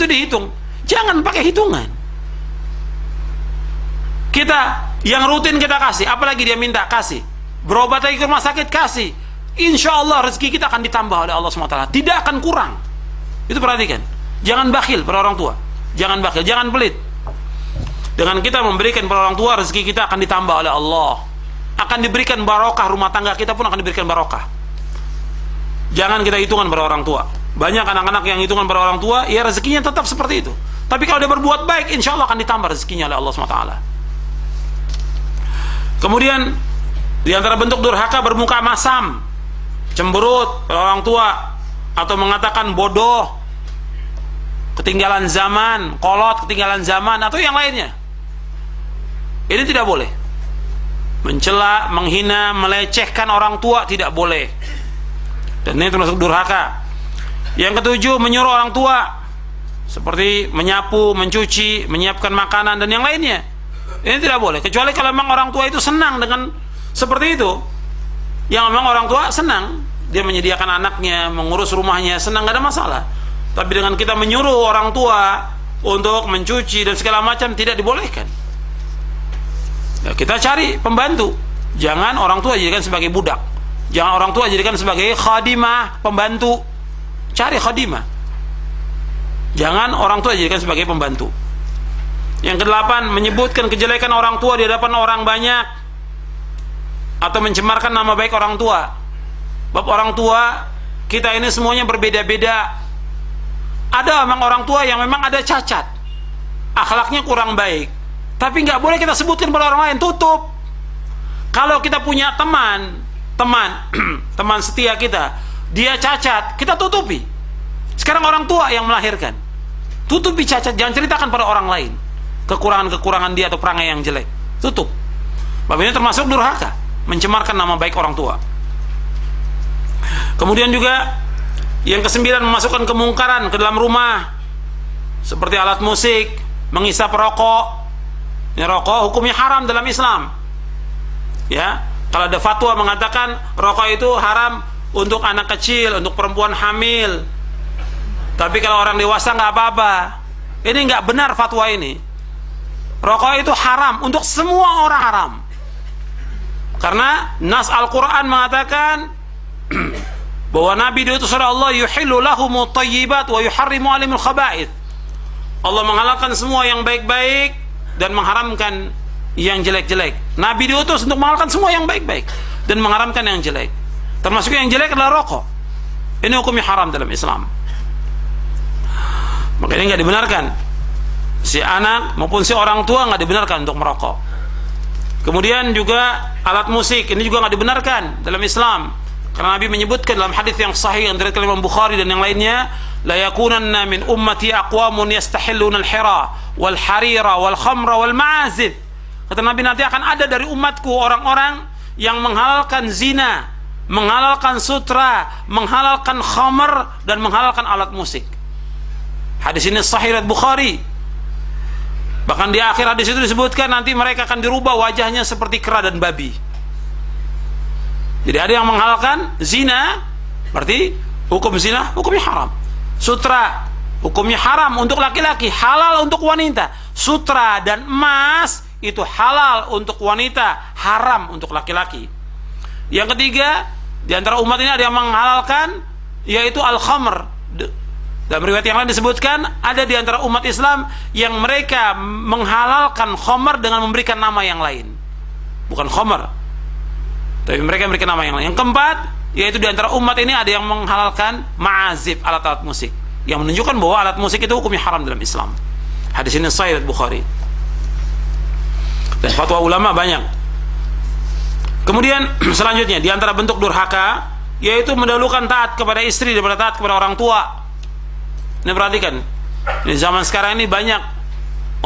dihitung. Jangan pakai hitungan. Kita yang rutin kita kasih, apalagi dia minta kasih. Berobat lagi ke rumah sakit kasih. Insya Allah rezeki kita akan ditambah oleh Allah SWT. Tidak akan kurang. Itu perhatikan. Jangan bakhil pada orang tua. Jangan bakhil, jangan pelit. Dengan kita memberikan pada orang tua, rezeki kita akan ditambah oleh Allah. Akan diberikan barokah, rumah tangga kita pun akan diberikan barokah. Jangan kita hitungan pada orang tua. Banyak anak-anak yang hitungan pada orang tua, ya rezekinya tetap seperti itu. Tapi kalau dia berbuat baik, insya Allah akan ditambah rezekinya oleh Allah SWT. Kemudian di antara bentuk durhaka, bermuka masam, cemberut pada orang tua, atau mengatakan bodoh, ketinggalan zaman, kolot, ketinggalan zaman, atau yang lainnya. Ini tidak boleh. Mencela, menghina, melecehkan orang tua tidak boleh. Dan ini termasuk durhaka. Yang ketujuh, menyuruh orang tua, seperti menyapu, mencuci, menyiapkan makanan, dan yang lainnya. Ini tidak boleh, kecuali kalau memang orang tua itu senang dengan seperti itu. Yang memang orang tua senang, dia menyediakan anaknya, mengurus rumahnya, senang, gak ada masalah. Tapi dengan kita menyuruh orang tua untuk mencuci dan segala macam, tidak dibolehkan. Ya, kita cari pembantu. Jangan orang tua jadikan sebagai budak. Jangan orang tua jadikan sebagai khadimah, pembantu. Cari khadimah. Jangan orang tua jadikan sebagai pembantu. Yang kedelapan, menyebutkan kejelekan orang tua di hadapan orang banyak, atau mencemarkan nama baik orang tua. Bab orang tua kita ini semuanya berbeda-beda. Ada memang orang tua yang memang ada cacat, akhlaknya kurang baik, tapi nggak boleh kita sebutkan pada orang lain. Tutup. Kalau kita punya teman setia kita, dia cacat, kita tutupi. Sekarang orang tua yang melahirkan, tutupi cacat, jangan ceritakan pada orang lain kekurangan-kekurangan dia atau perangai yang jelek. Tutup. Bab ini termasuk durhaka, mencemarkan nama baik orang tua. Kemudian juga yang kesembilan, memasukkan kemungkaran ke dalam rumah, seperti alat musik, menghisap rokok. Ini rokok hukumnya haram dalam Islam. Ya, kalau ada fatwa mengatakan rokok itu haram untuk anak kecil, untuk perempuan hamil. Tapi kalau orang dewasa nggak apa-apa. Ini nggak benar fatwa ini. Rokok itu haram untuk semua orang, haram. Karena nas Al-Quran mengatakan bahwa Nabi diutus oleh Allah, yuhillu lahumut thayyibat wa yuharrimu alimul khaba'ith. Allah menghalalkan semua yang baik-baik dan mengharamkan yang jelek-jelek. Nabi diutus untuk menghalalkan semua yang baik-baik dan mengharamkan yang jelek. Termasuk yang jelek adalah rokok. Ini hukumnya haram dalam Islam. Makanya nggak dibenarkan. Si anak maupun si orang tua nggak dibenarkan untuk merokok. Kemudian juga alat musik, ini juga nggak dibenarkan dalam Islam. Karena Nabi menyebutkan dalam hadis yang sahih yang diriwayatkan oleh Imam Bukhari dan yang lainnya, la yakunanna min ummati aqwamun yastahilluna al-hira wal harira wal khamra wal ma'azif. Kata Nabi, nanti akan ada dari umatku orang-orang yang menghalalkan zina, menghalalkan sutra, menghalalkan khamr, dan menghalalkan alat musik. Hadis ini sahih riwayat Bukhari. Bahkan di akhir hadis itu disebutkan nanti mereka akan dirubah wajahnya seperti kera dan babi. Jadi ada yang menghalalkan zina, berarti hukum zina hukumnya haram. Sutra hukumnya haram untuk laki-laki, halal untuk wanita. Sutra dan emas itu halal untuk wanita, haram untuk laki-laki. Yang ketiga, di antara umat ini ada yang menghalalkan, yaitu al-khamr. Dalam riwayat yang lain disebutkan ada di antara umat Islam yang mereka menghalalkan khamr dengan memberikan nama yang lain, bukan khamr, tapi mereka memberikan nama yang lain. Yang keempat, yaitu di antara umat ini ada yang menghalalkan ma'azif, alat-alat musik, yang menunjukkan bahwa alat musik itu hukumnya haram dalam Islam. Hadis ini sahih Bukhari. Dan fatwa ulama banyak. Kemudian selanjutnya, di antara bentuk durhaka, yaitu mendahulukan taat kepada istri daripada taat kepada orang tua. Ini perhatikan, di zaman sekarang ini banyak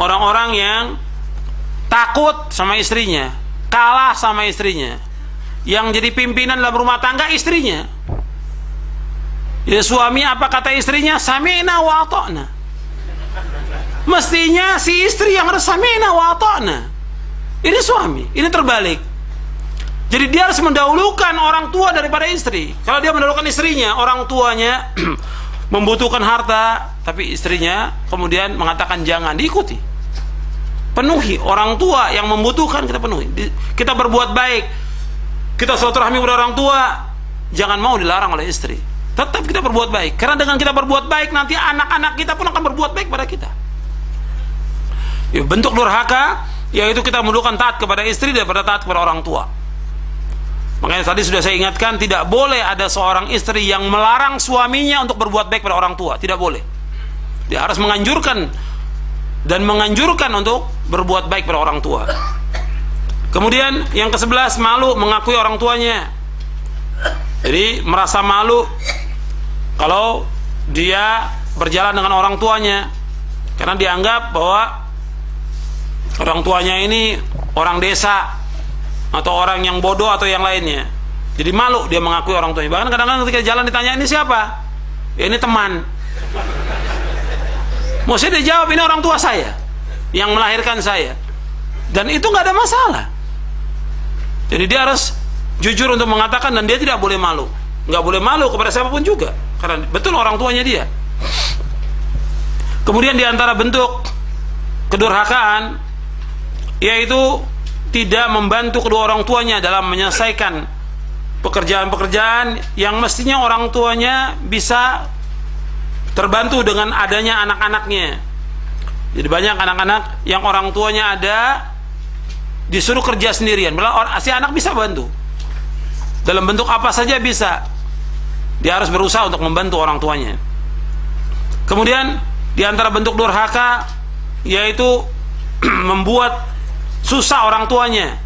orang-orang yang takut sama istrinya, kalah sama istrinya. Yang jadi pimpinan dalam rumah tangga istrinya. Ya, suami apa kata istrinya? Sami'na wa ata'na. Mestinya si istri yang harus sami'na wa ata'na. Ini suami, ini terbalik. Jadi dia harus mendahulukan orang tua daripada istri. Kalau dia mendahulukan istrinya, orang tuanya membutuhkan harta, tapi istrinya kemudian mengatakan jangan, diikuti. Penuhi orang tua yang membutuhkan, kita penuhi. Kita berbuat baik, kita silaturahmi kepada orang tua, jangan mau dilarang oleh istri. Tetap kita berbuat baik, karena dengan kita berbuat baik nanti anak-anak kita pun akan berbuat baik pada kita. Ya, bentuk durhaka yaitu kita menundukkan taat kepada istri daripada taat kepada orang tua. Makanya tadi sudah saya ingatkan, tidak boleh ada seorang istri yang melarang suaminya untuk berbuat baik pada orang tua. Tidak boleh. Dia harus menganjurkan dan menganjurkan untuk berbuat baik pada orang tua. Kemudian yang ke-11, malu mengakui orang tuanya. Jadi merasa malu kalau dia berjalan dengan orang tuanya, karena dianggap bahwa orang tuanya ini orang desa atau orang yang bodoh atau yang lainnya. Jadi malu dia mengakui orang tuanya. Bahkan kadang-kadang ketika jalan ditanya, ini siapa? Ya ini teman. Maksudnya dia jawab, ini orang tua saya yang melahirkan saya. Dan itu nggak ada masalah. Jadi dia harus jujur untuk mengatakan, dan dia tidak boleh malu. Nggak boleh malu kepada siapapun juga, karena betul orang tuanya dia. Kemudian diantara bentuk kedurhakaan yaitu tidak membantu kedua orang tuanya dalam menyelesaikan pekerjaan-pekerjaan yang mestinya orang tuanya bisa terbantu dengan adanya anak-anaknya. Jadi banyak anak-anak yang orang tuanya ada, disuruh kerja sendirian. Si anak bisa bantu dalam bentuk apa saja bisa. Dia harus berusaha untuk membantu orang tuanya. Kemudian diantara bentuk durhaka yaitu membuat susah orang tuanya.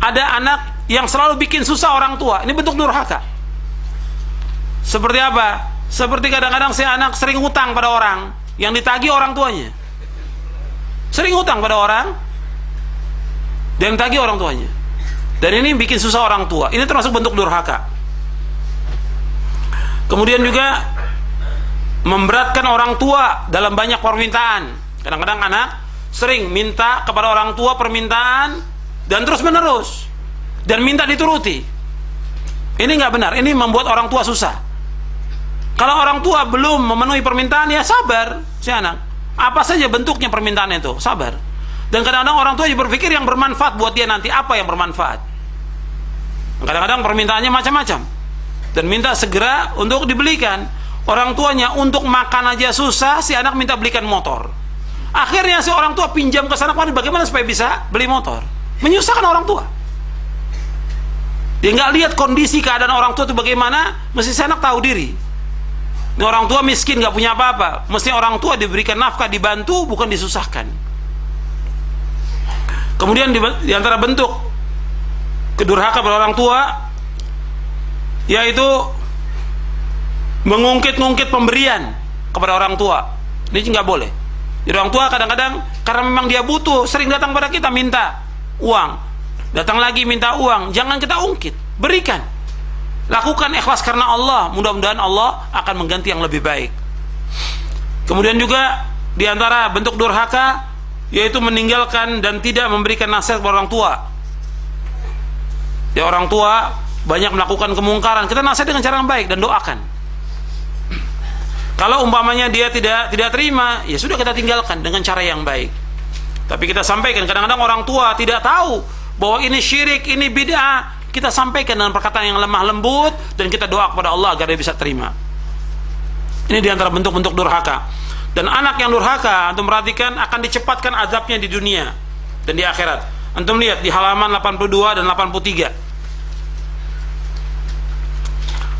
Ada anak yang selalu bikin susah orang tua. Ini bentuk durhaka. Seperti apa? Seperti kadang-kadang si anak sering hutang pada orang yang ditagih orang tuanya. Sering hutang pada orang dan ditagih orang tuanya. Dan ini bikin susah orang tua. Ini termasuk bentuk durhaka. Kemudian juga memberatkan orang tua dalam banyak permintaan. Kadang-kadang anak sering minta kepada orang tua permintaan dan terus menerus dan minta dituruti. Ini nggak benar. Ini membuat orang tua susah. Kalau orang tua belum memenuhi permintaan, ya sabar si anak. Apa saja bentuknya permintaan itu, sabar. Dan kadang-kadang orang tua juga berpikir yang bermanfaat buat dia nanti. Apa yang bermanfaat? Kadang-kadang permintaannya macam-macam dan minta segera untuk dibelikan. Orang tuanya untuk makan aja susah, si anak minta belikan motor. Akhirnya si orang tua pinjam ke sana kemari, bagaimana supaya bisa beli motor. Menyusahkan orang tua. Dia nggak lihat kondisi keadaan orang tua itu bagaimana. Mesti si anak tahu diri. Ini orang tua miskin, nggak punya apa-apa. Mesti orang tua diberikan nafkah, dibantu, bukan disusahkan. Kemudian di antara bentuk kedurhaka pada orang tua yaitu mengungkit-ungkit pemberian kepada orang tua. Ini nggak boleh. Jadi orang tua kadang-kadang karena memang dia butuh, sering datang pada kita minta uang, datang lagi minta uang. Jangan kita ungkit, berikan. Lakukan ikhlas karena Allah. Mudah-mudahan Allah akan mengganti yang lebih baik. Kemudian juga diantara bentuk durhaka yaitu meninggalkan dan tidak memberikan nasihat kepada orang tua. Ya, orang tua banyak melakukan kemungkaran, kita nasihat dengan cara yang baik dan doakan. Kalau umpamanya dia tidak terima, ya sudah, kita tinggalkan dengan cara yang baik. Tapi kita sampaikan. Kadang-kadang orang tua tidak tahu bahwa ini syirik, ini bid'ah. Kita sampaikan dengan perkataan yang lemah lembut dan kita doa kepada Allah agar dia bisa terima. Ini diantara bentuk-bentuk durhaka. Dan anak yang durhaka, antum perhatikan, akan dicepatkan azabnya di dunia dan di akhirat. Antum lihat di halaman 82 dan 83.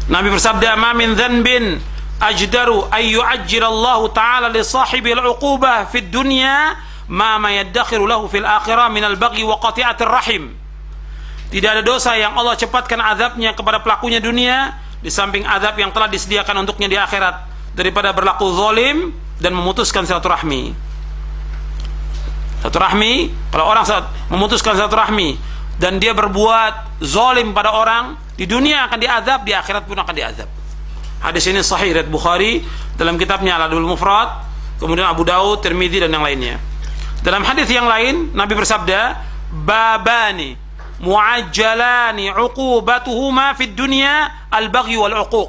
Nabi bersabda, "Ma min dzanbin ajdaru ay yu'ajjilallahu ta'ala li sahibil 'uqubah fid dunya ma yaddakhiru lahu fil akhirah min al-baghi wa qati'atir rahim." Tidak ada dosa yang Allah cepatkan azabnya kepada pelakunya dunia di samping azab yang telah disediakan untuknya di akhirat daripada berlaku zalim dan memutuskan silaturahmi. Silaturahmi, kalau orang memutuskan silaturahmi dan dia berbuat zalim pada orang, di dunia akan diazab, di akhirat pun akan diazab. Hadis ini sahih riwayat Bukhari dalam kitabnya Al-Adabul Mufrad, kemudian Abu Daud, Tirmidzi dan yang lainnya. Dalam hadis yang lain Nabi bersabda, "Babani mu'ajjalani 'uqubatuhuma fid dunya al-baghy wal 'uquq."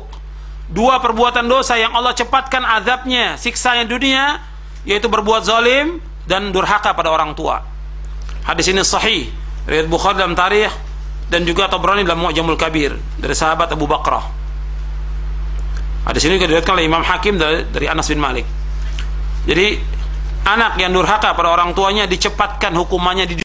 dua perbuatan dosa yang Allah cepatkan azabnya, siksanya dunia, yaitu berbuat zalim dan durhaka pada orang tua. Hadis ini sahih, riwayat Bukhari dalam Tarikh dan juga Tabrani dalam Mu'jamul Kabir dari sahabat Abu Bakrah. Hadis ini diriwayatkan oleh Imam Hakim dari Anas bin Malik. Jadi anak yang durhaka pada orang tuanya dicepatkan hukumannya di